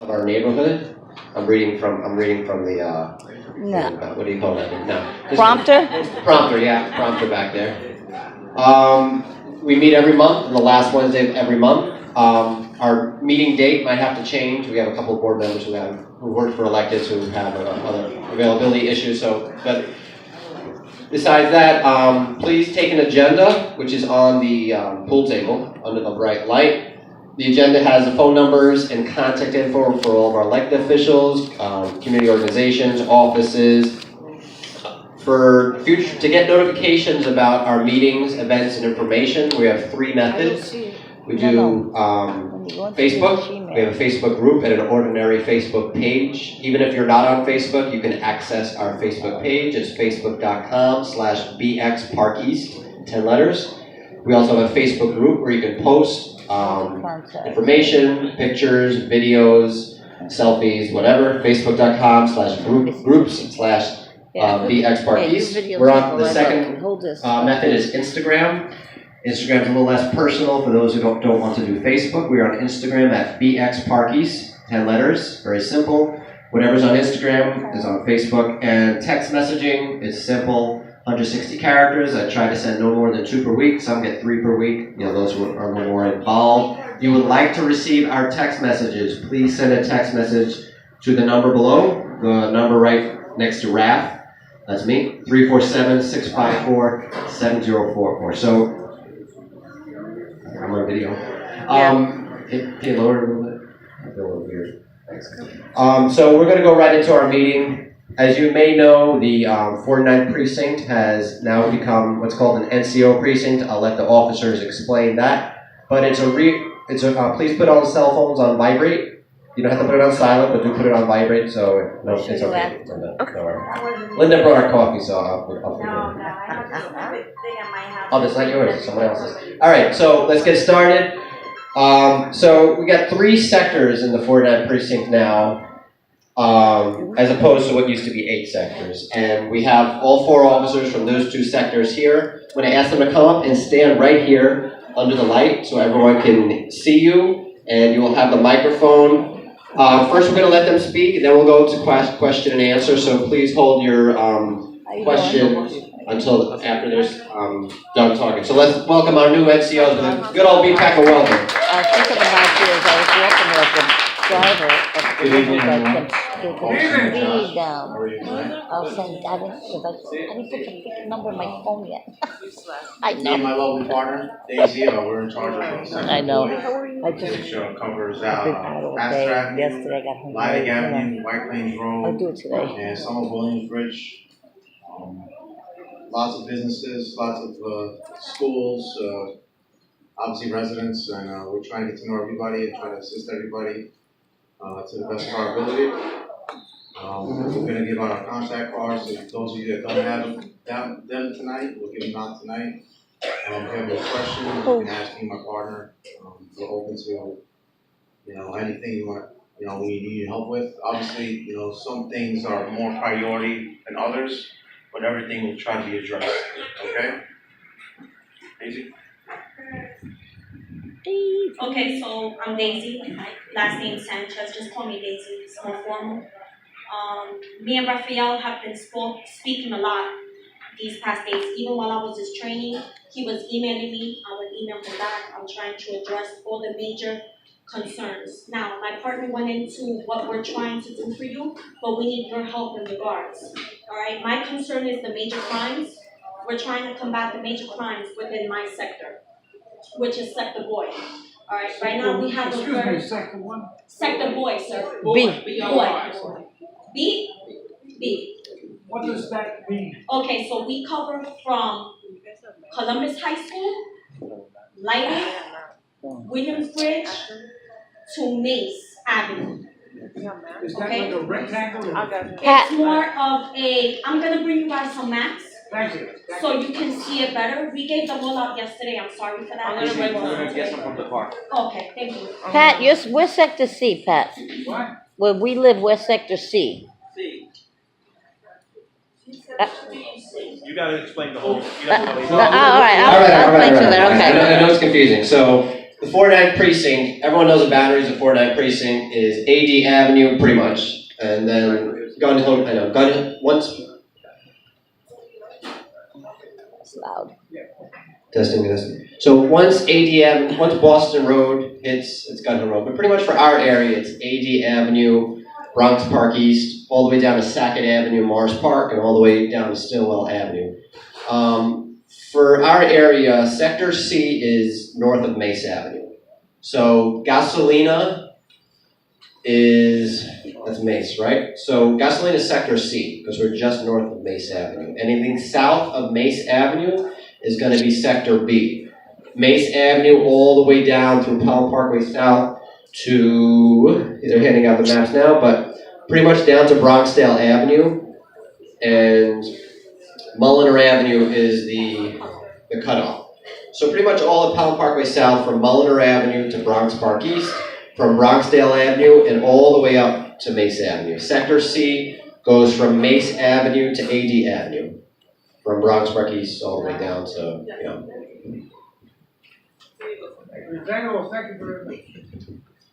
of our neighborhood. I'm reading from the No. what do you call that? No. Prompter? Prompter, yeah, prompter back there. We meet every month, the last Wednesday of every month. Our meeting date might have to change. We have a couple of board members who work for electeds who have other availability issues. But besides that, please take an agenda, which is on the pool table under the bright light. The agenda has the phone numbers and contact info for all of our elected officials, community organizations, offices. For future, to get notifications about our meetings, events, and information, we have 3 methods. We do Facebook. We have a Facebook group and an ordinary Facebook page. Even if you're not on Facebook, you can access our Facebook page. It's facebook.com/BXParkEast, 10 letters. We also have a Facebook group where you can post information, pictures, videos, selfies, whatever. Facebook.com/groups/BXParkEast. We're on the second method is Instagram. Instagram is a little less personal for those who don't want to do Facebook. We are on Instagram at BXParkEast, 10 letters, very simple. Whatever's on Instagram is on Facebook. And text messaging is simple, 160 characters. I try to send no more than 2 per week. Some get 3 per week. Those who are a little more involved. If you would like to receive our text messages, please send a text message to the number below, the number right next to Raph. That's me, 347-654-7044. So, I'm on video. Can you lower it a little bit? I feel a little weird. Thanks. So we're going to go right into our meeting. As you may know, the 49th precinct has now become what's called an NCO precinct. I'll let the officers explain that. But please put all the cell phones on vibrate. You don't have to put it on silent, but do put it on vibrate. So no, it's okay. Linda brought our coffee, so I'll Oh, that's not yours. It's someone else's. All right, so let's get started. So we got 3 sectors in the 49th precinct now, as opposed to what used to be 8 sectors. And we have all 4 officers from those 2 sectors here. I'm going to ask them to come up and stand right here under the light so everyone can see you, and you will have the microphone. First, we're going to let them speak, and then we'll go to question and answer. So please hold your question until after they're done talking. So let's welcome our new NCOs with a good old BPECA welcome. Thinking about you as I was walking with the driver. Good evening, everyone. Speed down. I'll send. I didn't put the freaking number in my phone yet. I Me and know. my lovely partner, Daisy, we're in charge of the I know. I just Which covers I've been out all Fast day. Track, Yesterday I got home. Lighting Avenue, White Plains I'll Road, do it today. and some of Williamsbridge. Lots of businesses, lots of schools, obviously residents, and we're trying to get to know everybody and try to assist everybody to the best of our ability. We're going to give out our contact cards to those of you that don't have them tonight. We'll give them out tonight. If you have any questions, you can ask me, my partner. We're open to anything you want. We need help with. Obviously, some things are more priority than others, but everything will try to be addressed. Okay? Daisy? Okay, so I'm Daisy. Last name Sanchez. Just call me Daisy. It's more formal. Me and Raphael have been speaking a lot these past days. Even while I was just training, he was emailing me. I would email him back. I'm trying to address all the major concerns. Now, my partner went into what we're trying to do for you, but we need your help in regards. All right, my concern is the major crimes. We're trying to combat the major crimes within my sector, which is Sector Boy. All right, right now we have Sector one? Sector Boy, sir. B. Boy. B? B. What does that mean? Okay, so we cover from Columbus High School, Lighting, Williamsbridge, to Mace Avenue. Is that Okay. like a rectangle? It's more of a, I'm gonna bring you guys some maps Thank you. so you can see it better. We gave them all out yesterday, I'm sorry for that. We're going to get some from the car. Okay, thank you. Pat, we're Sector C, Pat. What? Where we live, we're Sector C. You gotta explain the whole. All right, I'll explain to that. I know it's confusing. So the 49th precinct, everyone knows the boundaries of 49th precinct is AD Avenue, pretty much, and then Gun Hill, once, It's loud. testing. So once AD Avenue, once Boston Road hits, it's Gun Hill Road, but pretty much for our area, it's AD Avenue, Bronx Park East, all the way down to Sackett Avenue, Mars Park, and all the way down to Stillwell Avenue. For our area, Sector C is north of Mace Avenue. So Gasolina that's Mace, right? So Gasolina is Sector C, because we're just north of Mace Avenue. Anything south of Mace Avenue is going to be Sector B. Mace Avenue all the way down through Palm Parkway South to, they're handing out the maps now, but pretty much down to Bronxdale Avenue, and Mulliner Avenue is the cutoff. So pretty much all of Palm Parkway South from Mulliner Avenue to Bronx Park East, from Bronxdale Avenue, and all the way up to Mace Avenue. Sector C goes from Mace Avenue to AD Avenue, from Bronx Park East all the way down to, Thank you very much.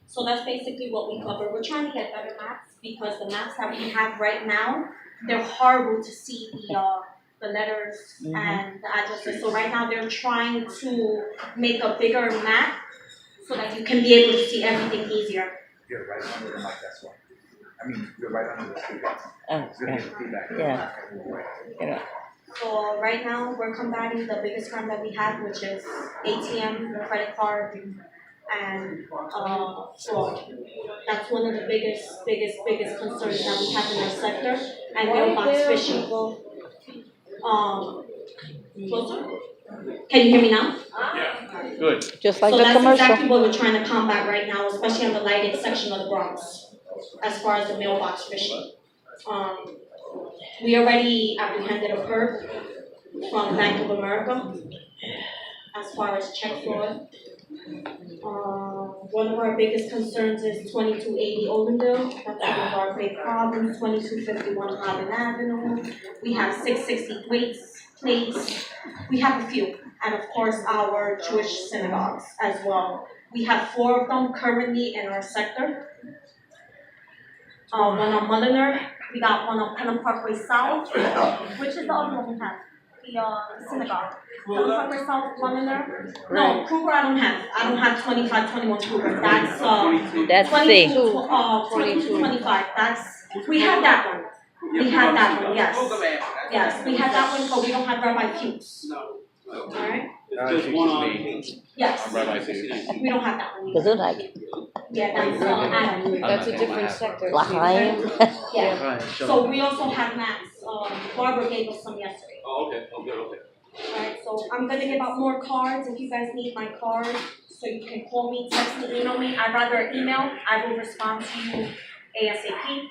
So that's basically what we cover. We're trying to get better maps because the maps that we have right now, they're horrible to see the letters and the addresses. So right now they're trying to make a bigger map so that you can be able to see everything easier. You're right under the mic, that's why. I mean, you're right under the feedback. Oh, It's gonna get feedback. Yeah. So right now we're combating the biggest crime that we have, which is ATM, credit card, and fraud. That's one of the biggest concerns that we have in our sector, and mailbox phishing. Closer? Can you hear me now? Yeah, good. Just like So the that's commercial. exactly what we're trying to combat right now, especially on the lighted section of the Bronx, as far as the mailbox phishing. We already apprehended a perp from Bank of America as far as check fraud. One of our biggest concerns is 2280 Oldendale. That's one of our big problems. 2251 Holland Avenue. We have 660 plates. We have a few, and of course our Jewish synagogues as well. We have 4 of them currently in our sector. One on Mulliner. We got one on Pelham Parkway South. Which is the other one we have? The synagogue. Pelham Parkway South, Mulliner. No, Kruger I don't have. I don't have 2521 Kruger. That's That's 22, C. 2225. We have that one. We have that one, yes. Yes, we have that one, but we don't have Rabbi Fuchs. Alright? Just one on. Yes. Rabbi Fuchs. We don't have that one. Gesundheit. Yeah, that's Adam. That's a different sector. L'chaim. Yeah. So we also have maps. Barbara gave us some yesterday. Oh, okay, okay. Alright, so I'm gonna give out more cards if you guys need my card. So you can call me, text me, email me. I'd rather email. I will respond to you ASAP.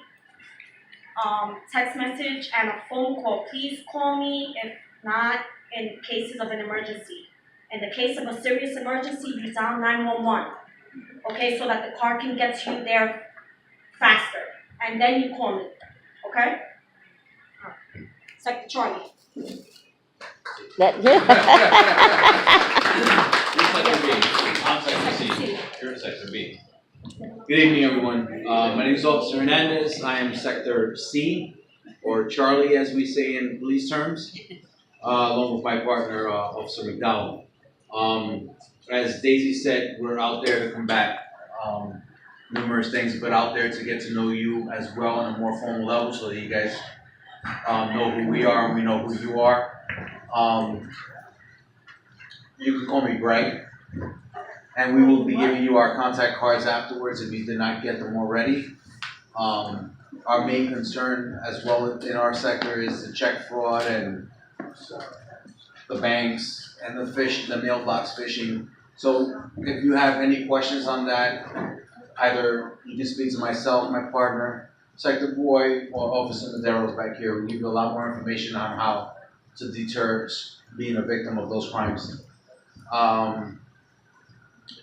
Text message and a phone call. Please call me if not in cases of an emergency. In the case of a serious emergency, you dial 911. Okay, so that the car can get you there faster. And then you call me. Okay? Sector Charlie. That, You're Sector B. I'm Sector C. You're Sector B. Good evening, everyone. My name is Officer Hernandez. I am Sector C, or Charlie, as we say in police terms, along with my partner, Officer McDowell. As Daisy said, we're out there to combat numerous things, but out there to get to know you as well on a more formal level, so that you guys know who we are and we know who you are. You can call me Greg, and we will be giving you our contact cards afterwards if you did not get them already. Our main concern as well in our sector is the check fraud and the banks and the mailbox phishing. So if you have any questions on that, either you can speak to myself, my partner, Sector Boy, or Officer Madero's back here. We'll give you a lot more information on how to deter being a victim of those crimes.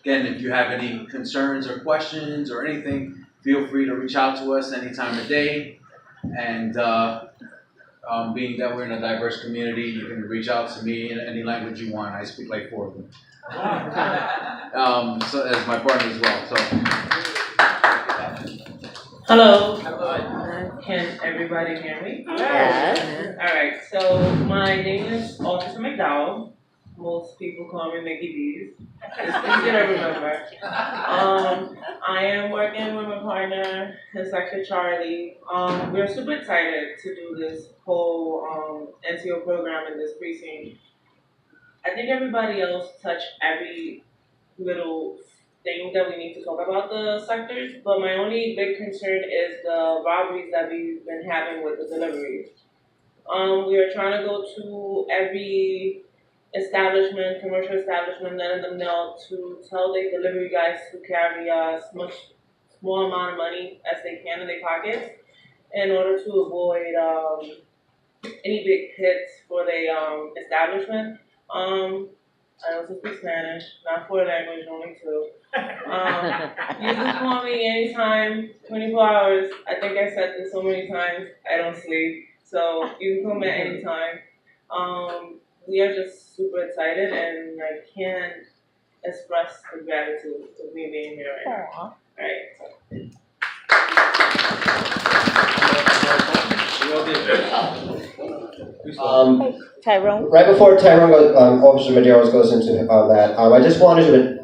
Again, if you have any concerns or questions or anything, feel free to reach out to us any time of day. And Being that we're in a diverse community, you can reach out to me in any language you want. I speak like 4 of them. So as my partner as well. So. Hello. Can everybody hear me? Yes. Alright, so my name is Officer McDowell. Most people call me Mickey D's. It's easy to remember. I am working with my partner, Inspector Charlie. We're super excited to do this whole NCO program in this precinct. I think everybody else touched every little thing that we need to talk about the sectors, but my only big concern is the robberies that we've been having with the deliveries. We are trying to go to every establishment, commercial establishment, letting them know to tell their delivery guys to carry a small amount of money as they can in their pockets in order to avoid any big hits for the establishment. I also speak Spanish, not 4 languages, only 2. You can call me anytime, 24 hours. I think I said this so many times, I don't sleep. So you can call me at any time. We are just super excited and I can't express the gratitude of me being here right now. Alright. Tyrone? Right before Tyrone goes, Officer Medeiros goes into that, I just wanted to,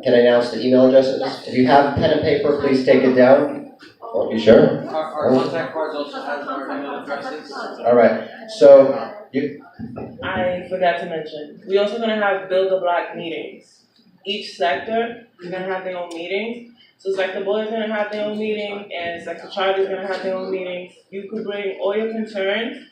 can I announce the email addresses? If you have pen and paper, please take it down. Oh, you sure? Our contact cards also have our email addresses. All right. So you. I forgot to mention, we're also gonna have build a block meetings. Each sector is gonna have their own meetings. So Sector Boy is gonna have their own meeting, and Sector Charlie is gonna have their own meetings. You could bring all your concerns,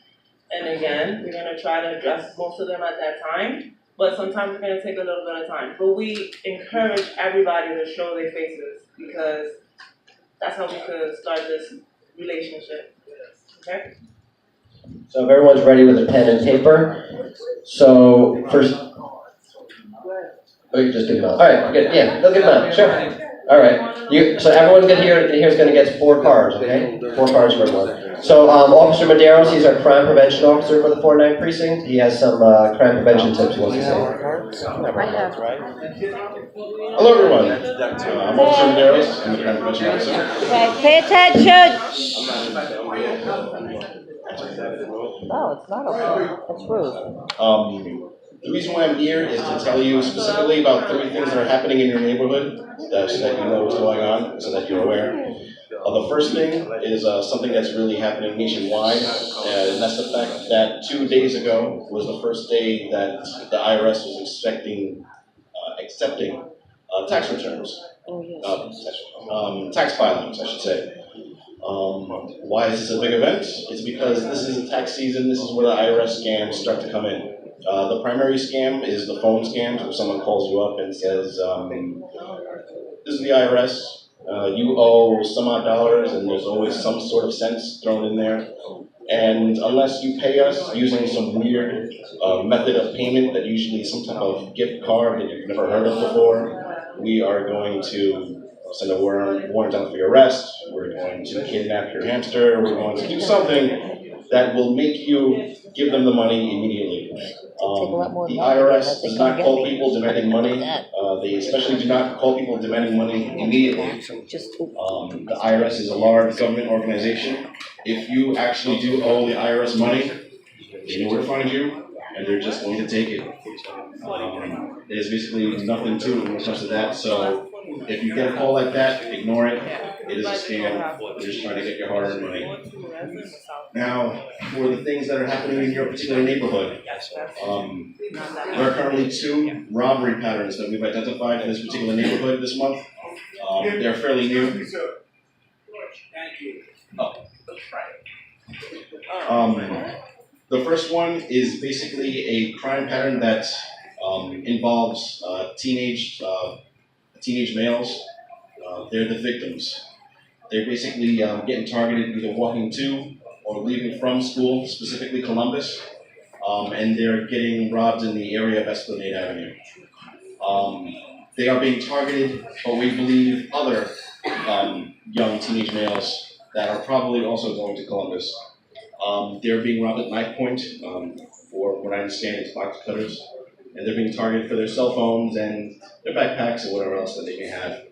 and again, we're gonna try to address most of them at that time. But sometimes it's gonna take a little bit of time. But we encourage everybody to show their faces because that's how we could start this relationship. Okay? So if everyone's ready with a pen and paper, so first. Oh, you just give them out. All right, good. Yeah, they'll give them out. Sure. All right. So everyone here is going to get 4 cards. Okay, 4 cards for everyone. So Officer Medeiros, he's our crime prevention officer for the 4-9 precinct. He has some crime prevention tips he wants to say. Hello, everyone. I'm Officer Medeiros. I'm the crime prevention officer. Okay, pay attention! No, it's not okay. That's rude. The reason why I'm here is to tell you specifically about 3 things that are happening in your neighborhood so that you know what's going on, so that you're aware. The first thing is something that's really happening nationwide, and that's the fact that 2 days ago was the first day that the IRS was accepting tax returns, tax filings, I should say. Why is this a big event? It's because this is tax season. This is where the IRS scams start to come in. The primary scam is the phone scams, where someone calls you up and says, this is the IRS, you owe some odd dollars, and there's always some sort of cents thrown in there. And unless you pay us using some weird method of payment that usually is some type of gift card that you've never heard of before, we are going to send a warrant out for your arrest, we're going to kidnap your hamster, we're going to do something that will make you give them the money immediately. The IRS does not call people demanding money. They especially do not call people demanding money immediately. The IRS is a large government organization. If you actually do owe the IRS money, they know where to find you, and they're just going to take it. There's basically nothing to it when it comes to that. So if you get a call like that, ignore it. It is a scam. They're just trying to get your hard-earned money. Now, for the things that are happening in your particular neighborhood, there are currently 2 robbery patterns that we've identified in this particular neighborhood this month. They're fairly new. The first one is basically a crime pattern that involves teenage males. They're the victims. They're basically getting targeted either walking to or leaving from school, specifically Columbus, and they're getting robbed in the area of Esplanade Avenue. They are being targeted, but we believe other young teenage males that are probably also going to Columbus. They're being robbed at knife point, for what I understand it's box cutters, and they're being targeted for their cell phones and their backpacks and whatever else that they may have.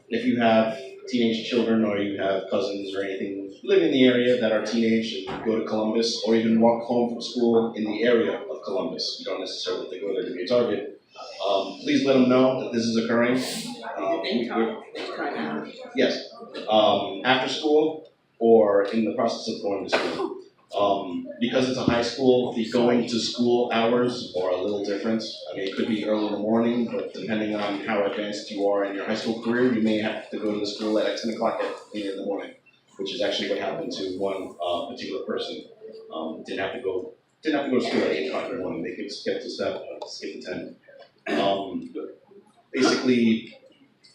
If you have teenage children or you have cousins or anything living in the area that are teenage and go to Columbus or even walk home from school in the area of Columbus, you don't necessarily have to go there to be a target. Please let them know that this is occurring. Yes, after school or in the process of going to school. Because it's a high school, the going to school hours are a little different. I mean, it could be early in the morning, but depending on how advanced you are in your high school career, you may have to go to the school at 10 o'clock in the morning, which is actually what happened to one particular person. Didn't have to go to school at 8 o'clock in the morning. They could skip to 10. Basically,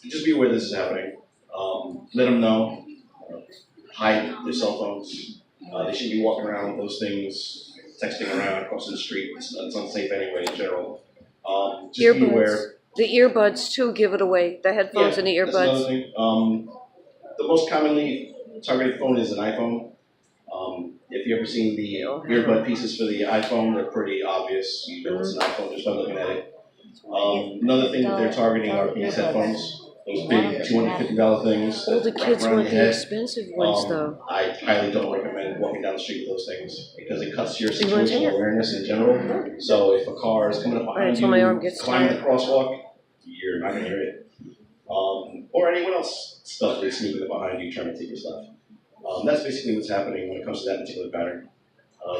just be aware this is happening. Let them know. Hide their cell phones. They shouldn't be walking around with those things, texting around, crossing the street. It's unsafe anyway in general. Just be aware. The earbuds too give it away. The headphones and the That's another earbuds. thing. The most commonly targeted phone is an iPhone. If you've ever seen the earbud pieces for the iPhone, they're pretty obvious. You know it's an iPhone just by looking at it. Another thing that they're targeting are these headphones. Those big $250 things. All the that kids wrap around want your the head. expensive ones though. I highly don't recommend walking down the street with those things because it cuts your You want to take situational it? awareness in general. So if a car is coming up behind until my arm you, gets climbing the tired. crosswalk, you're not going to hear it. Or anyone else stealthily sneaking up behind you trying to take your stuff. That's basically what's happening when it comes to that particular pattern.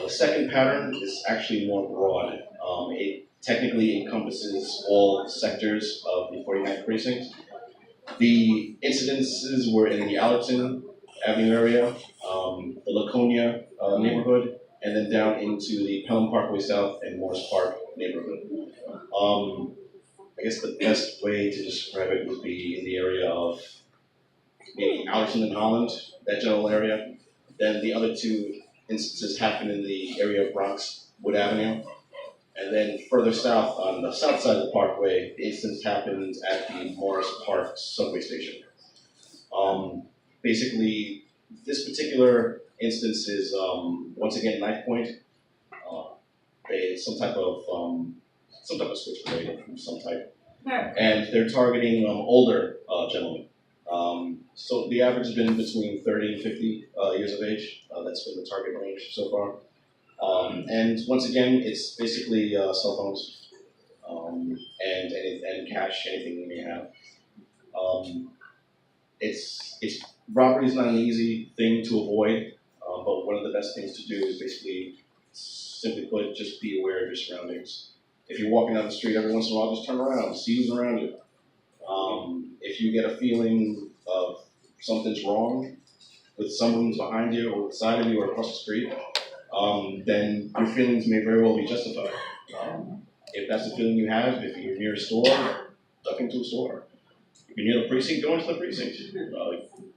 The second pattern is actually more broad. It technically encompasses all sectors of the 49th precinct. The incidences were in the Allerton Avenue area, the Laconia neighborhood, and then down into the Pelham Parkway South and Morris Park neighborhood. I guess the best way to describe it would be in the area of maybe Allerton and Holland, that general area. Then the other two instances happened in the area of Bronx Wood Avenue. And then further south, on the south side of the parkway, the instance happened at the Morris Park subway station. Basically, this particular instance is, once again, knife point. Some type of switchblade of some type. And they're targeting older gentlemen. So the average has been between 30 and 50 years of age. That's been the target range so far. And once again, it's basically cell phones and cash, anything you may have. It's robbery is not an easy thing to avoid, but one of the best things to do is basically, simply put, just be aware of your surroundings. If you're walking down the street, every once in a while, just turn around, see who's around you. If you get a feeling of something's wrong with someone who's behind you or beside of you or across the street, then your feelings may very well be justified. If that's the feeling you have, if you're near a store, duck into a store. If you're near the precinct, go into the precinct.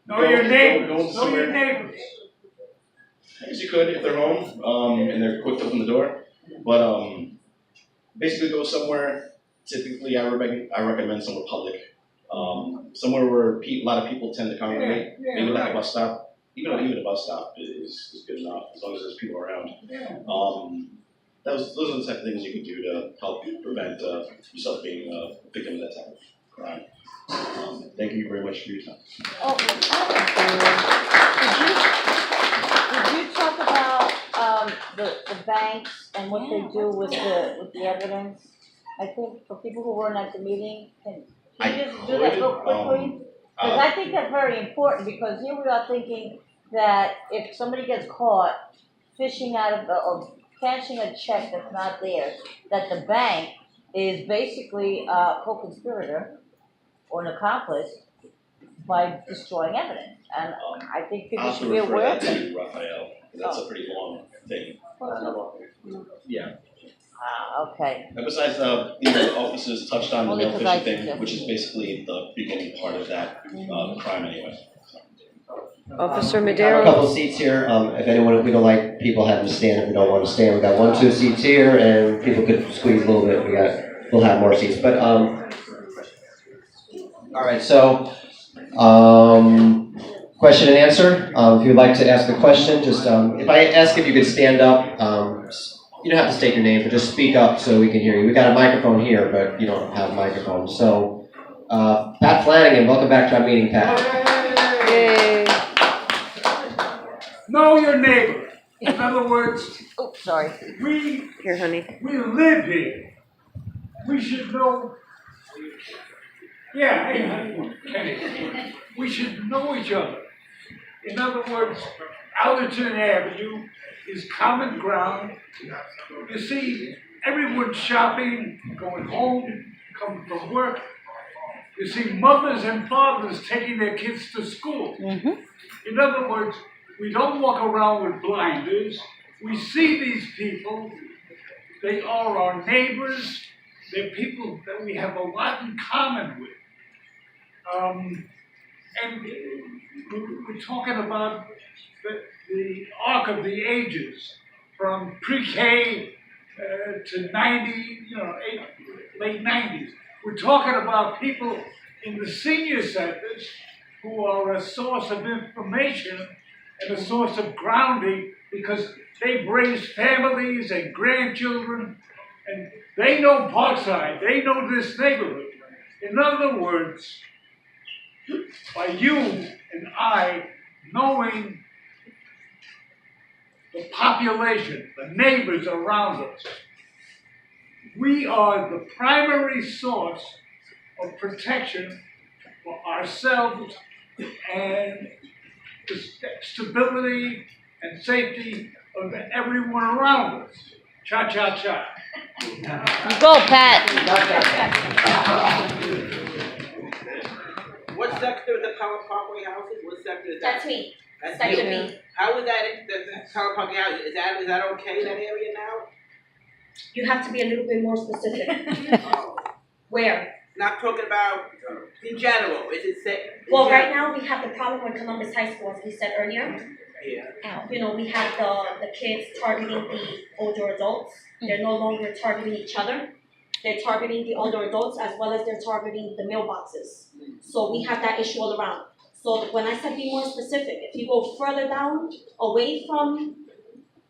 Know your neighbors. Go into Know your somewhere. neighbors. I guess you could if they're home and they're quick to open the door. But basically go somewhere. Typically, I recommend somewhere public. Somewhere where a lot of people tend to congregate. Maybe like a bus stop. Even a bus stop is good enough as long as there's people around. Those are the type of things you can do to help prevent yourself being a victim of that type of crime. Thank you very much for your time. Did you talk about the banks and what they do with the evidence? I think for people who weren't at the meeting, can you just do that real quickly? Because I think that's very important, because here we are thinking that if somebody gets caught fishing out of or cashing a check that's not theirs, that the bank is basically a co-conspirator or an accomplice by destroying evidence. And I think people should be aware of that. To Raphael, that's a pretty long thing. Yeah. Okay. And besides, the officers touched on the Only mail 'cause I phishing thing, think which is basically the beginning part of that crime anyway. Officer We have a Madero. couple seats here. If anyone, we don't like people having to stand if we don't want to stand. We got 1, 2 seats here, and people could squeeze a little bit. We'll have more seats. But all right. So question and answer. If you'd like to ask a question, just if I ask if you could stand up, you don't have to state your name, but just speak up so we can hear you. We got a microphone here, but you don't have a microphone. So, Pat Flanagan, welcome back to our meeting, Pat. Yay. Know your neighbor. In other words, Oh, sorry. we Here, honey. live here. We should know. Yeah, hey, honey, Kenny. We should know each other. In other words, Allerton Avenue is common ground. You see, everyone's shopping, going home, coming from work. You see mothers and fathers taking their kids to school. In other words, we don't walk around with blinders. We see these people. They are our neighbors. They're people that we have a lot in common with. And we're talking about the arc of the ages, from pre-K to 90, late 90s. We're talking about people in the senior centers who are a source of information and a source of grounding because they've raised families and grandchildren, and they know Parkside, they know this neighborhood. In other words, by you and I knowing the population, the neighbors around us, we are the primary source of protection for ourselves and the stability and safety of everyone around us. Cha-cha-cha. You go, Pat. What sector of the Power Parkway houses? What sector is that? That's me. That's Section you. B. How is that, the Power Parkway house, is that okay, that area now? You have to be a little bit more specific. Where? Not talking about in general, is it safe? Well, right now we have the problem with Columbus High School, as we said earlier. Yeah. You know, we have the kids targeting the older adults. They're no longer targeting each other. They're targeting the older adults as well as they're targeting the mailboxes. So we have that issue all around. So when I said be more specific, if you go further down, away from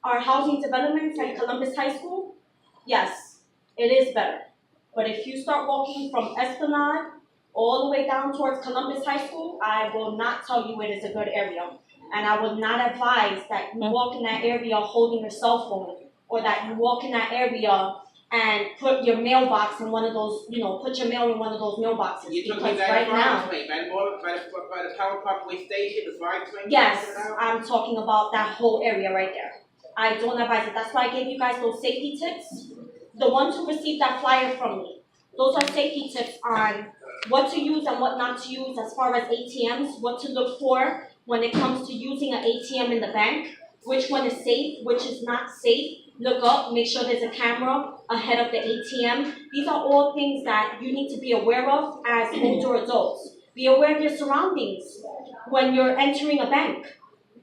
our housing developments at Columbus High School, yes, it is better. But if you start walking from Esplanade all the way down towards Columbus High School, I will not tell you it is a good area. And I would not advise that you walk in that area holding your cell phone, or that you walk in that area and put your mailbox in one of those, put your mail in one of those mailboxes. You're Because talking right about now, by the Power Parkway station, the fire train? yes, I'm talking about that whole area right there. I don't advise it. That's why I gave you guys those safety tips. The ones who received that flyer from me, those are safety tips on what to use and what not to use as far as ATMs, what to look for when it comes to using an ATM in the bank, which one is safe, which is not safe. Look up, make sure there's a camera ahead of the ATM. These are all things that you need to be aware of as older adults. Be aware of your surroundings when you're entering a bank.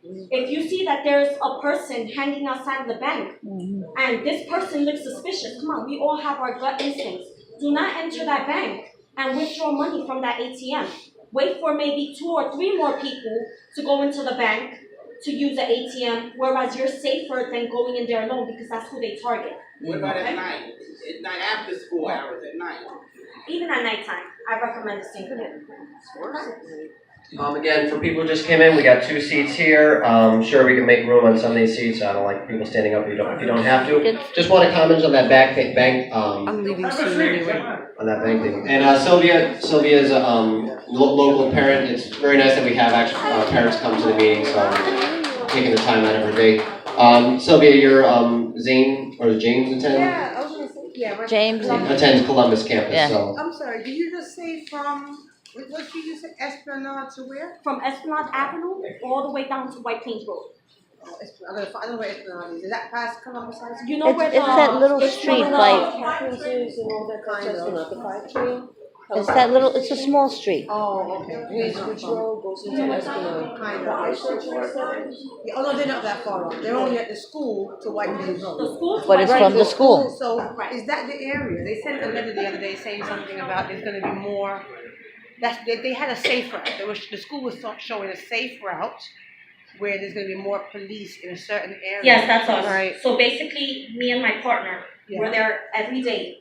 If you see that there's a person hanging outside of the bank and this person looks suspicious, come on, we all have our gut instincts. Do not enter that bank and withdraw money from that ATM. Wait for maybe 2 or 3 more people to go into the bank to use the ATM, whereas you're safer than going in there alone because that's who they target. What about at night? At night after school hours, at night? Even at nighttime, I recommend the same thing. Again, for people who just came in, we got 2 seats here. Sure, we can make room on some of these seats. I don't like people standing up if you don't have to. Just want to comment on that bank. I'm leaving soon anyway. On that bank thing. And Sylvia's local parent. It's very nice that we have actually parents come to the meeting, so taking the time out of her day. Sylvia, you're Zane or James attend? Yeah, I was gonna say, yeah, right. James. Attends Columbus campus. Yeah. So. I'm sorry, did you just say what did you just say, Esplanade to where? From Esplanade Avenue all the way down to White Plains Road. Oh, I don't know where Esplanade is. Is that past Columbus High School? You know where It's that little it's street one of by, Conferences and all that kind of stuff, the 5 tree. it's a small street. Oh, okay. Which road goes into Esplanade? Kind The of. high church or something? Yeah, oh no, they're not that far off. They're only at the school to White Plains Road. The school. But it's from the school. So is that the area? They sent a letter the other day saying something about there's gonna be more they had a safe route. The school was showing a safe route where there's gonna be more police in a certain area. Yes, that's us. Right. So basically, me and my partner, we're there every day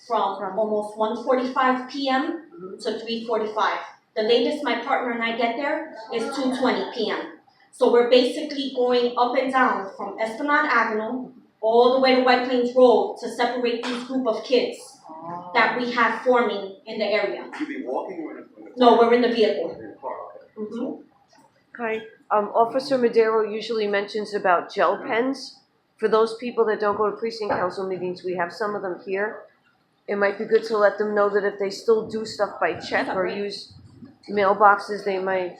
from almost 1:45 p.m. to 3:45. The latest my partner and I get there is 2:20 p.m. So we're basically going up and down from Esplanade Avenue all the way to White Plains Road to separate these group of kids that we have forming in the area. You be walking or? No, we're in the vehicle. Hi, Officer Madero usually mentions about gel pens. For those people that don't go to precinct council meetings, we have some of them here. It might be good to let them know that if they still do stuff by check or use mailboxes, they might.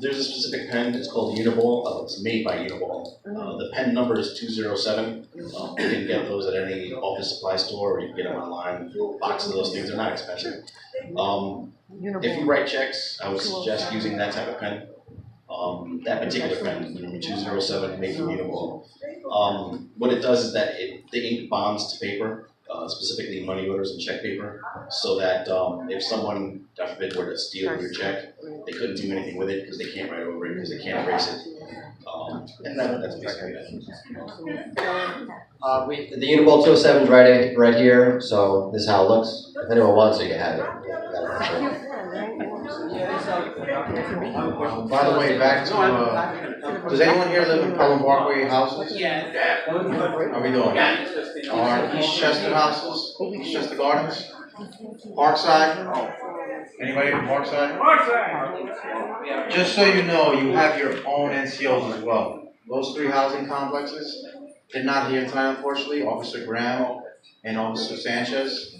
There's a specific pen, it's called Uniball, it's made by Uniball. The pen number is 207. You can get those at any office supply store, or you can get them online. Boxes of those things are not expensive. If you write checks, I would suggest using that type of pen. That particular pen, the number 207, made from Uniball. What it does is that the ink bonds to paper, specifically money orders and check paper, so that if someone, God forbid, were to steal your check, they couldn't do anything with it because they can't write over it because they can't erase it. And that's basically it. The Uniball 207 is right here, so this is how it looks. If anyone wants it, you can have it. By the way, back to, does anyone here live in Pelham Parkway houses? Yeah. How we doing? Are East Chester houses, East Chester Gardens, Parkside? Anybody from Parkside? Just so you know, you have your own NCOs as well. Those three housing complexes, they're not here tonight unfortunately, Officer Graham and Officer Sanchez.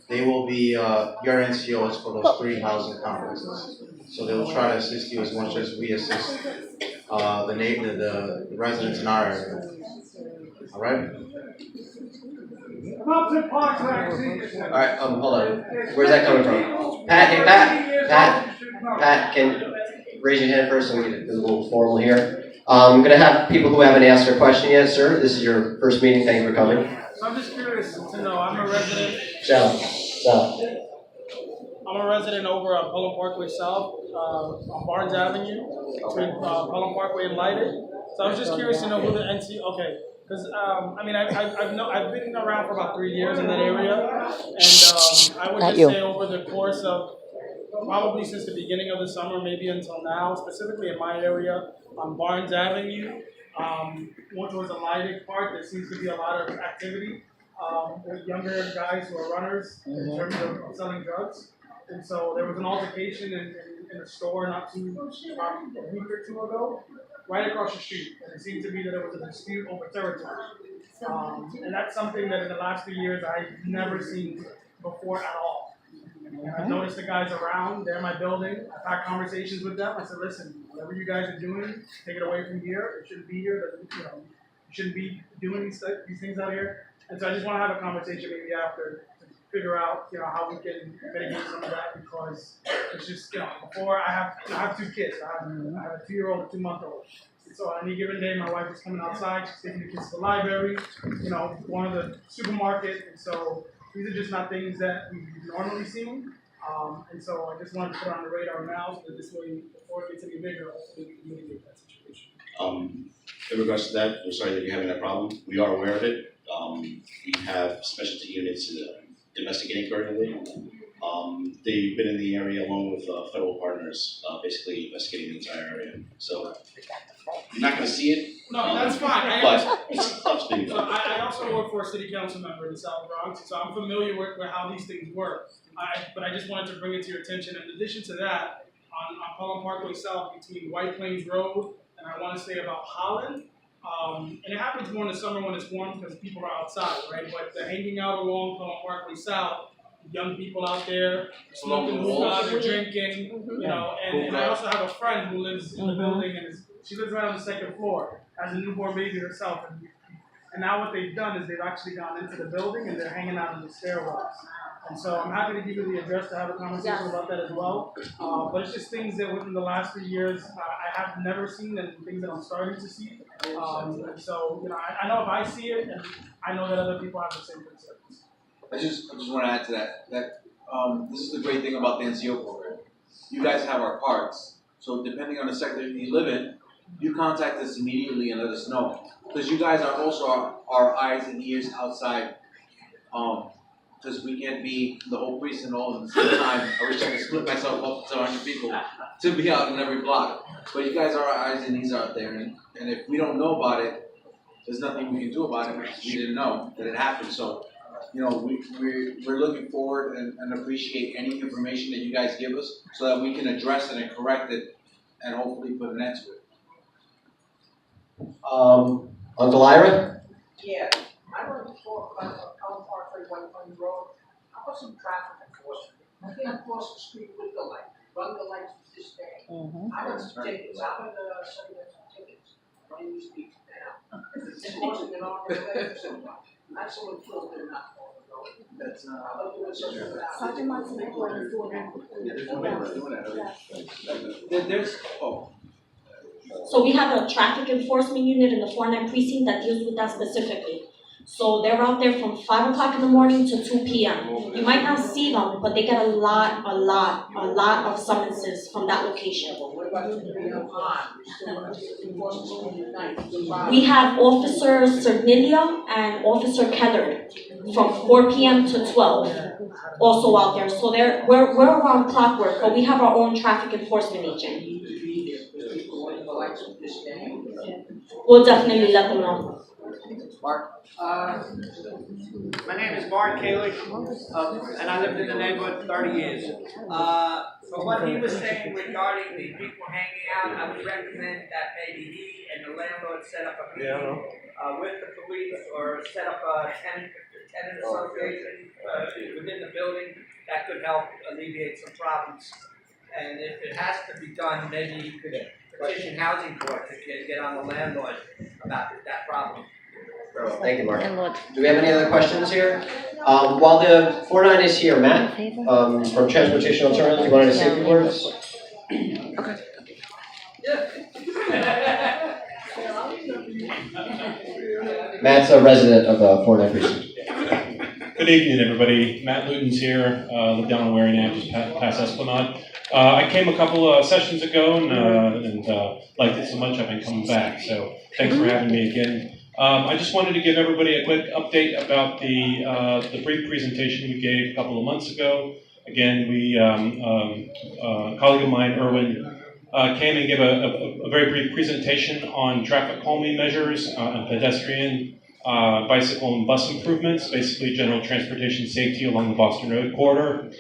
They will be your NCOs for those three housing complexes. So they will try to assist you as much as we assist the residents in our area. All right? Alright, hold on. Where's that coming from? Pat, hey Pat, can raise your hand first so we can get a little formal here. I'm gonna have people who haven't asked a question yet, sir. This is your first meeting, thank you for coming. I'm just curious to know, I'm a resident. South. I'm a resident over on Pelham Parkway South, on Barnes Avenue, between Pelham Parkway and Lighted. So I was just curious to know who the because I've been around for about 3 years in that area, and I would just say over the course of probably since the beginning of the summer, maybe until now, specifically in my area on Barnes Avenue, more towards the Lighted part, there seems to be a lot of activity with younger guys who are runners in terms of selling drugs. And so there was an altercation in a store about a week or two ago, right across the street. And it seemed to be that there was a dispute over territory. And that's something that in the last 3 years I've never seen before at all. And I've noticed the guys around, they're in my building. I've had conversations with them. I said, listen, whatever you guys are doing, take it away from here. It shouldn't be here. You shouldn't be doing these things out here. And so I just want to have a conversation maybe after to figure out, how we can mitigate some of that, because it's just, before I have two kids. I have a 2-year-old and a 2-month-old. So on any given day, my wife is coming outside, she's taking the kids to the library, going to the supermarket, and so these are just not things that we've normally seen. And so I just wanted to put on the radar now, so that this way, before it gets any bigger, hopefully we can mitigate that situation. In regards to that, we're sorry that you're having that problem. We are aware of it. We have specialty units investigating currently. They've been in the area along with federal partners, basically investigating the entire area. So you're not going to see it. No, that's fine. But it's stuff's being done. I also work for a city council member in the South Bronx, so I'm familiar with how these things work. But I just wanted to bring it to your attention. In addition to that, on Pelham Parkway South between White Plains Road and I want to say about Holland, and it happens more in the summer when it's warm because people are outside, right? But the hanging out along Pelham Parkway South, young people out there smoking hookah, they're drinking, and I also have a friend who lives in the building, and she lives right on the 2nd floor, has a newborn baby herself, and now what they've done is they've actually gone into the building and they're hanging out in the stairwells. And so I'm happy to give you the address to have a conversation about that as well. But it's just things that within the last 3 years I have never seen, and things that I'm starting to see. And so I know if I see it, and I know that other people have the same concerns. I just want to add to that this is the great thing about the NCO program. You guys have our cards, so depending on the sector you live in, you contact us immediately and let us know. Because you guys are also our eyes and ears outside. Because we can't be the whole precinct all at the same time. I wish I could split myself up to 100 people to be out in every block. But you guys are our eyes and ears out there, and if we don't know about it, there's nothing we can do about it because we didn't know that it happened. So, you know, we're looking forward and appreciate any information that you guys give us so that we can address it and correct it and hopefully put an end to it. Uncle Ira? Yeah, I went to Elm Parkway, White Plains Road. I was some traffic enforcement. I can't cross the street with the light, run the lights to this day. I got some tickets, I'm gonna send you some tickets, running these people down. If it's causing an arm or something, not someone killed them, not on the road. That's I'll do it something about it. Sergeant Montenegro is doing that. yeah, there's no way we're doing that. There's So we have a traffic enforcement unit in the 4-9 precinct that deals with that specifically. So they're out there from 5 o'clock in the morning to 2 p.m. You might not see them, but they get a lot of summonses from that location. What about the 3 o'clock? We still enforcement at night. We have Officer Cernilia and Officer Keller from 4 p.m. to 12, also out there. So we're around clockwork, but we have our own traffic enforcement agent. We'll definitely let them know. Mark? My name is Mark Kalish, and I lived in the neighborhood 30 years. For what he was saying regarding the people hanging out, I would recommend that maybe he and the landlord set up a meeting with the police or set up a tenant association within the building. That could help alleviate some problems. And if it has to be done, maybe you could petition housing court to get on the landlord about that problem. Thank you, Mark. Do we have any other questions here? While the 4-9 is here, Matt, from Transportation Alternatives, you wanted to say a few words? Okay. Matt's a resident of the 4-9 precinct. Good evening, everybody. Matt Luton's here, live down in Warrington, just past Esplanade. I came a couple of sessions ago and liked it so much I've been coming back, so thanks for having me again. I just wanted to give everybody a quick update about the brief presentation we gave a couple of months ago. Again, a colleague of mine, Erwin, came and gave a very brief presentation on traffic calming measures and pedestrian, bicycle and bus improvements, basically general transportation safety along the Boston Road corridor.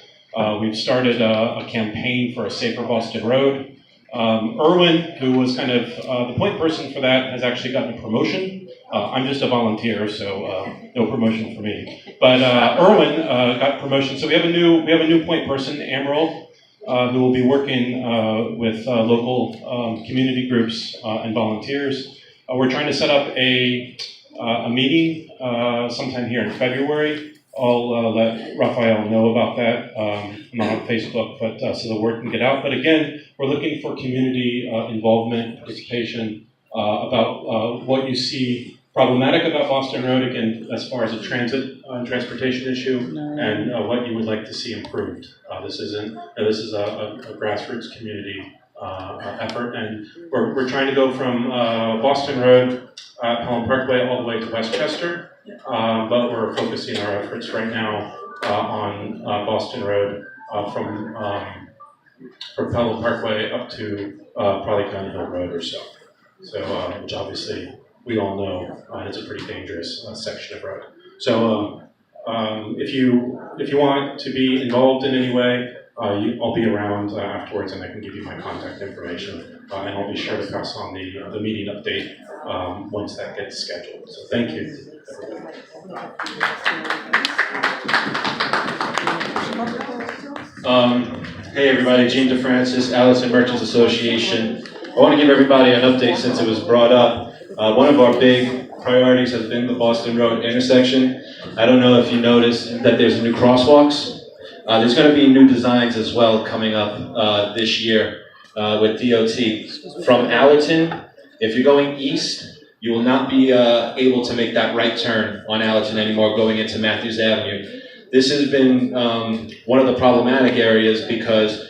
We've started a campaign for a safer Boston Road. Erwin, who was kind of the point person for that, has actually gotten a promotion. I'm just a volunteer, so no promotion for me. But Erwin got promotion, so we have a new point person, Amaryl, who will be working with local community groups and volunteers. We're trying to set up a meeting sometime here in February. I'll let Raphael know about that. I'm not on Facebook, but so the word can get out. But again, we're looking for community involvement, participation about what you see problematic about Boston Road, again, as far as a transportation issue, and what you would like to see improved. This is a grassroots community effort, and we're trying to go from Boston Road, Pelham Parkway, all the way to Westchester, but we're focusing our efforts right now on Boston Road from Pelham Parkway up to probably County Hill Road or so. So, which obviously we all know it's a pretty dangerous section of road. So, if you want to be involved in any way, I'll be around afterwards, and I can give you my contact information, and I'll be sure to pass on the meeting update once that gets scheduled. So, thank you, everybody. Hey everybody, Gene DeFrancis, Allison Merchants Association. I want to give everybody an update since it was brought up. One of our big priorities has been the Boston Road intersection. I don't know if you noticed that there's new crosswalks. There's going to be new designs as well coming up this year with DOT. From Allerton, if you're going east, you will not be able to make that right turn on Allerton anymore going into Matthews Avenue. This has been one of the problematic areas because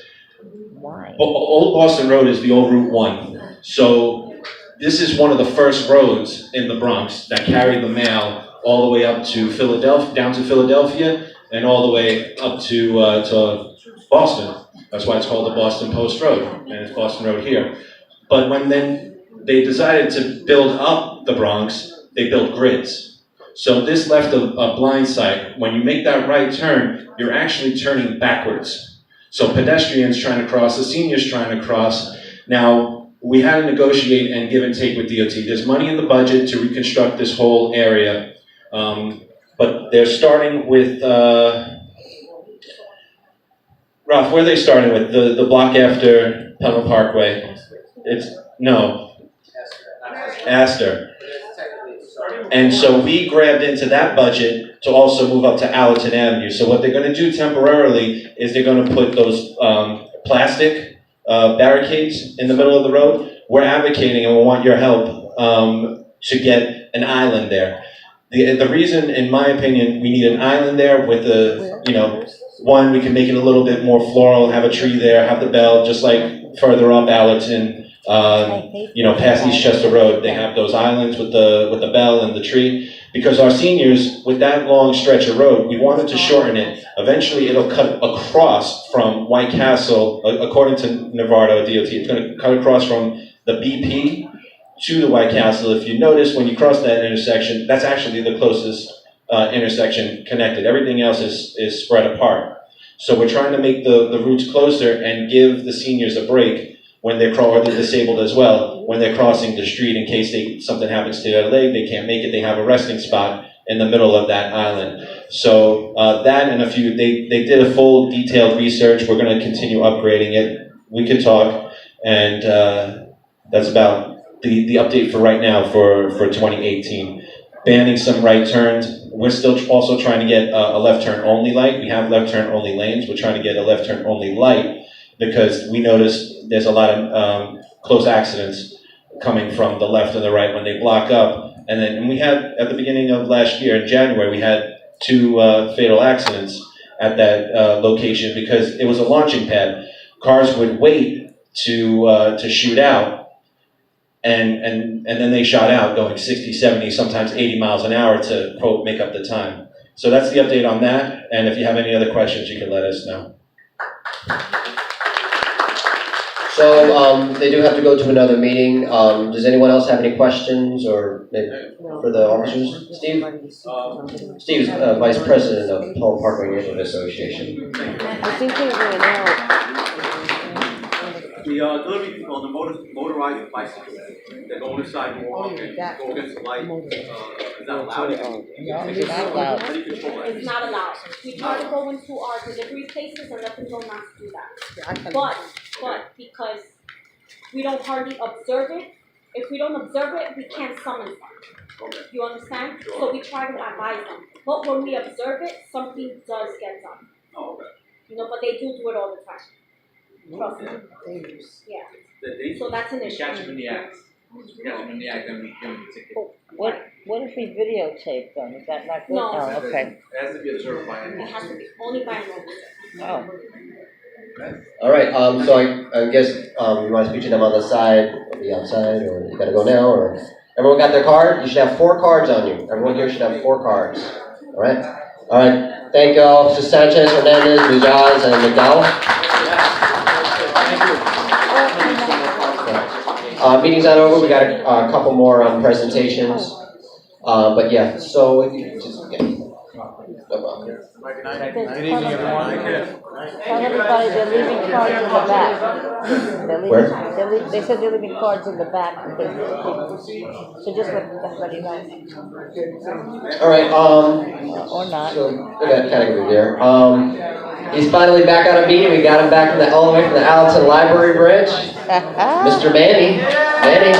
Old Boston Road is the old Route 1. So this is one of the first roads in the Bronx that carried the mail all the way up to Philadelphia, down to Philadelphia, and all the way up to Boston. That's why it's called the Boston Post Road, and it's Boston Road here. But when then they decided to build up the Bronx, they built grids. So this left a blind site. When you make that right turn, you're actually turning backwards. So pedestrians trying to cross, the seniors trying to cross. Now, we had to negotiate and give and take with DOT. There's money in the budget to reconstruct this whole area, but they're starting with, Ralph, where are they starting with? The block after Pelham Parkway? Astor. And so we grabbed into that budget to also move up to Allerton Avenue. So what they're going to do temporarily is they're going to put those plastic barricades in the middle of the road. We're advocating and we want your help to get an island there. The reason, in my opinion, we need an island there with one, we can make it a little bit more floral, have a tree there, have the bell, just like further up Allerton, past East Chester Road, they have those islands with the bell and the tree. Because our seniors, with that long stretch of road, we wanted to shorten it. Eventually, it'll cut across from White Castle, according to Novardo DOT, it's going to cut across from the BP to the White Castle. If you notice, when you cross that intersection, that's actually the closest intersection connected. Everything else is spread apart. So we're trying to make the routes closer and give the seniors a break when they're or the disabled as well, when they're crossing the street in case something happens to their leg, they can't make it, they have a resting spot in the middle of that island. So that and they did a full detailed research. We're going to continue upgrading it. We could talk, and that's about the update for right now for 2018. Banning some right turns. We're still also trying to get a left turn only light. We have left turn only lanes. We're trying to get a left turn only light because we noticed there's a lot of close accidents coming from the left and the right when they block up. And we had, at the beginning of last year, in January, we had 2 fatal accidents at that location because it was a launching pad. Cars would wait to shoot out, and then they shot out going 60, 70, sometimes 80 miles an hour to, quote, make up the time. So that's the update on that, and if you have any other questions, you can let us know. So they do have to go to another meeting. Does anyone else have any questions or maybe for the officers? Steve's Vice President of Pelham Parkway Neighborhood Association. I think they ran out. The delivery people, the motorized bicycles, they go on the sidewalk and go against the light, is that allowed? It's not allowed. It's not allowed. We try to go into our delivery places and let them know not to do that. But because we don't hardly observe it, if we don't observe it, we can't summon them. You understand? So we try to advise them. But when we observe it, something does get done. But they do it all the time. Trust me. Yeah. So that's an issue. Catch them in the act. Catch them in the act, then we give them a ticket. What if we videotape them? Is that not good? No. Oh, okay. It has to be a certified. It has to be only by an Oh. All right, so I guess you want to speak to them on the side, or the outside, or you gotta go now, or everyone got their card? You should have 4 cards on you. Everyone here should have 4 cards. All right? All right. Thank you all. Officers Sanchez, Hernandez, Mujaz, and McDowell. Meeting's not over. We got a couple more presentations. But yeah, so if you just get no problem. Good evening, everyone. Tell everybody they're leaving cards in the back. Where? They said they're leaving cards in the back. So just let everybody know. All right. Or not. So we got category there. He's finally back on a meeting. We got him back from the elevator from the Allerton Library branch. Mr. Manny. Manny.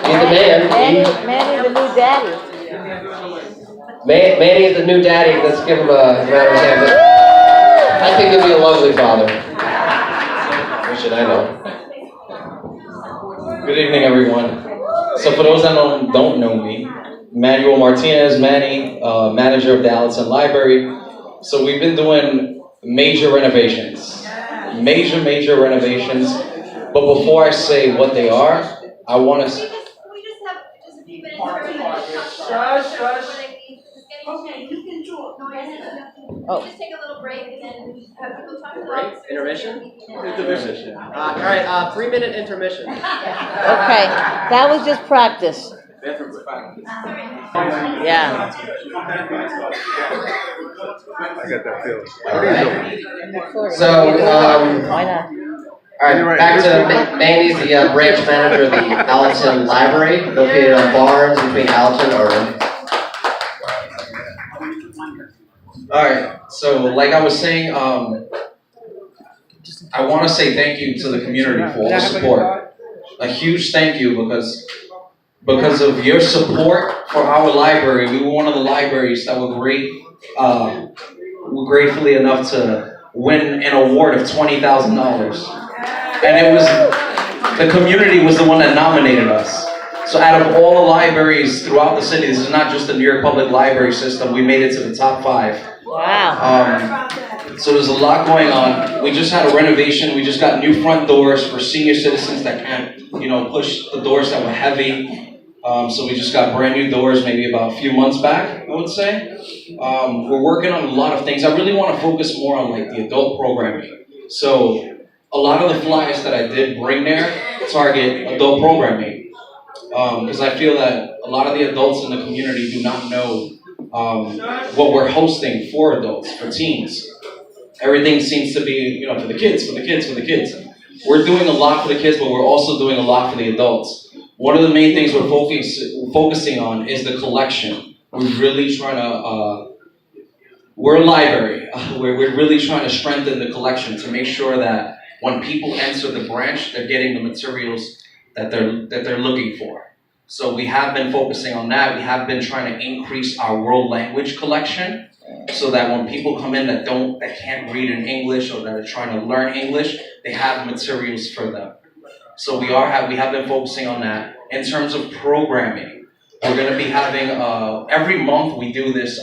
He's the man. Manny, the new daddy. Manny is the new daddy. Let's give him a round of applause. I think he'll be a lovely father. What should I know? Good evening, everyone. So for those that don't know me, Manuel Martinez, Manny, manager of the Allison Library. So we've been doing major renovations. Major renovations. But before I say what they are, I want to... Okay, you can talk. Oh. Just take a little break and then have people talk about. Break? Intermission? Intermission. All right, 3-minute intermission. Okay, that was just practice. Yeah. I got that feeling. Alright. So, Why not? alright, back to Mandy's the branch manager of the Allerton Library, located on Barnes between Allerton and Irving. Alright, so like I was saying, I want to say thank you to the community for all the support. A huge thank you because of your support for our library. We were one of the libraries that were gratefully enough to win an award of $20,000. And it was, the community was the one that nominated us. So out of all the libraries throughout the city, this is not just the New York Public Library System, we made it to the top 5. Wow. So there's a lot going on. We just had a renovation. We just got new front doors for senior citizens that can't, push the doors that were heavy. So we just got brand new doors maybe about a few months back, I would say. We're working on a lot of things. I really want to focus more on like the adult programming. So a lot of the flyers that I did bring there target adult programming. Because I feel that a lot of the adults in the community do not know what we're hosting for adults, for teens. Everything seems to be, for the kids. We're doing a lot for the kids, but we're also doing a lot for the adults. One of the main things we're focusing on is the collection. We're really trying to, we're a library. We're really trying to strengthen the collection to make sure that when people enter the branch, they're getting the materials that they're looking for. So we have been focusing on that. We have been trying to increase our world language collection so that when people come in that can't read in English or that are trying to learn English, they have materials for them. So we have been focusing on that. In terms of programming, we're going to be having every month we do this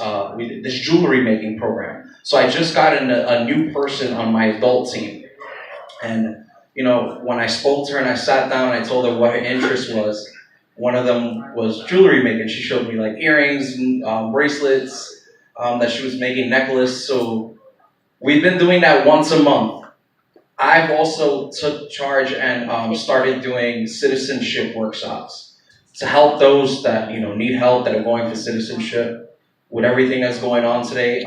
jewelry making program. So I just got a new person on my adult team, and when I spoke to her and I sat down, I told her what her interest was. One of them was jewelry making. She showed me like earrings, bracelets that she was making, necklace. So we've been doing that once a month. I've also took charge and started doing citizenship workshops to help those that need help, that are going for citizenship. With everything that's going on today,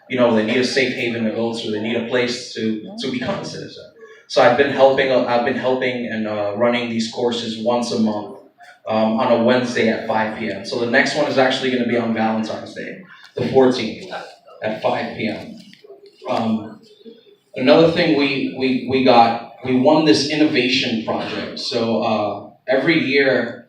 they need a safe haven to go to. They need a place to become a citizen. So I've been helping and running these courses once a month. On a Wednesday at 5 p.m. So the next one is actually going to be on Valentine's Day, the 14th, at 5 p.m. Another thing we won this innovation project. So every year,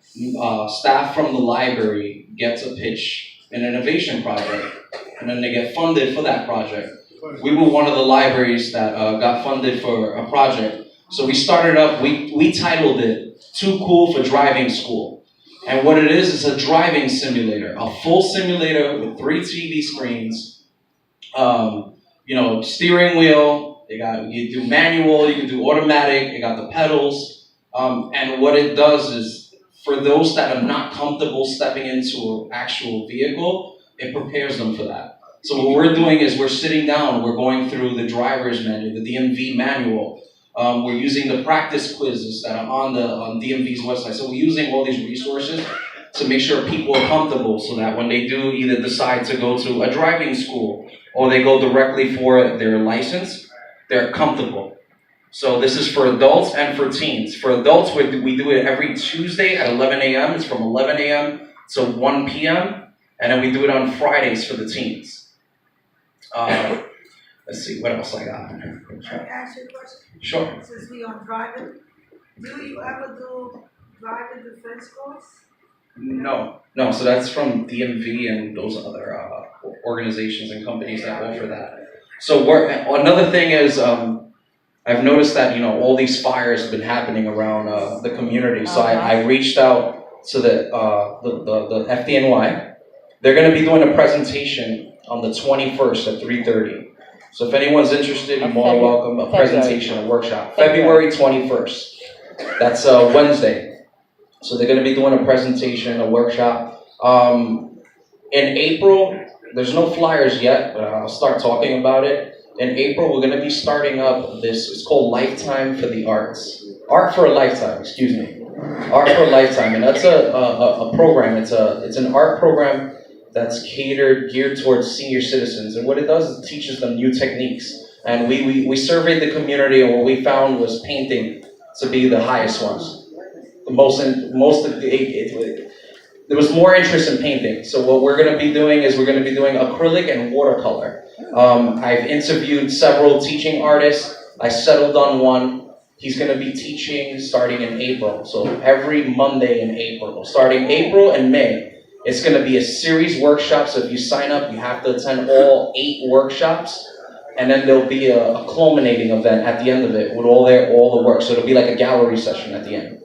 staff from the library gets a pitch an innovation project, and then they get funded for that project. We were one of the libraries that got funded for a project. So we started up, we titled it Too Cool for Driving School. And what it is a driving simulator, a full simulator with 3 TV screens, steering wheel, you do manual, you can do automatic, you got the pedals. And what it does is, for those that are not comfortable stepping into an actual vehicle, it prepares them for that. So what we're doing is we're sitting down, we're going through the driver's manual, the DMV manual. We're using the practice quizzes that are on DMV's website. So we're using all these resources to make sure people are comfortable so that when they do either decide to go to a driving school or they go directly for their license, they're comfortable. So this is for adults and for teens. For adults, we do it every Tuesday at 11 a.m. It's from 11 a.m. to 1 p.m. And then we do it on Fridays for the teens. Let's see, what else I got? Can I ask you a question? Sure. Since we on driving, do you ever do driving defense course? No. So that's from DMV and those other organizations and companies that offer that. So another thing is, I've noticed that all these fires have been happening around the community. So I reached out So the FDNY, they're gonna be doing a presentation on the 21st at 3:30. So if anyone's interested, you're more than welcome, a presentation, a workshop, February 21st. That's Wednesday. So they're gonna be doing a presentation, a workshop. In April, there's no flyers yet, but I'll start talking about it. In April, we're gonna be starting up this, it's called Lifetime for the Arts. Art for a Lifetime, excuse me. Art for a Lifetime, and that's a program, it's an art program that's geared towards senior citizens. And what it does is it teaches them new techniques. And we surveyed the community, and what we found was painting to be the highest ones. There was more interest in painting. So what we're gonna be doing is we're gonna be doing acrylic and watercolor. I've interviewed several teaching artists. I settled on one. He's gonna be teaching starting in April. So every Monday in April, starting April and May. It's gonna be a series workshop, so if you sign up, you have to attend all 8 workshops. And then there'll be a culminating event at the end of it with all the work. So it'll be like a gallery session at the end.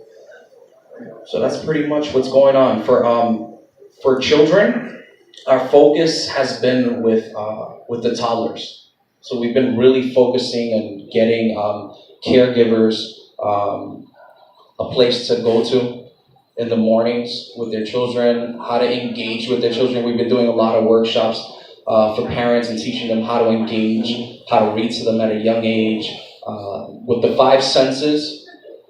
So that's pretty much what's going on. For children, our focus has been with the toddlers. So we've been really focusing on getting caregivers a place to go to in the mornings with their children, how to engage with their children. We've been doing a lot of workshops for parents and teaching them how to engage, how to read to them at a young age. With the 5 senses,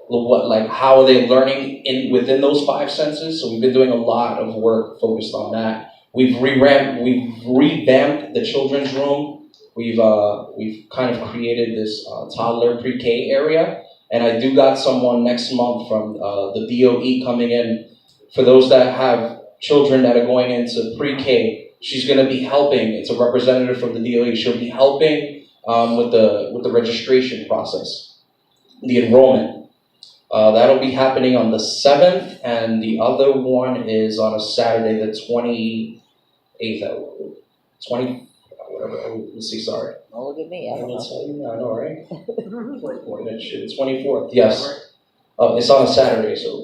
how are they learning within those 5 senses? So we've been doing a lot of work focused on that. We've revamped the children's room. We've kind of created this toddler pre-K area. And I do got someone next month from the DOE coming in. For those that have children that are going into pre-K, she's going to be helping. It's a representative from the DOE. She'll be helping with the registration process, the enrollment. That'll be happening on the 7th, and the other one is on a Saturday, the 28th. Let's see, sorry. Oh, look at me, I don't know. I know, right? 24th, yes. It's on a Saturday, so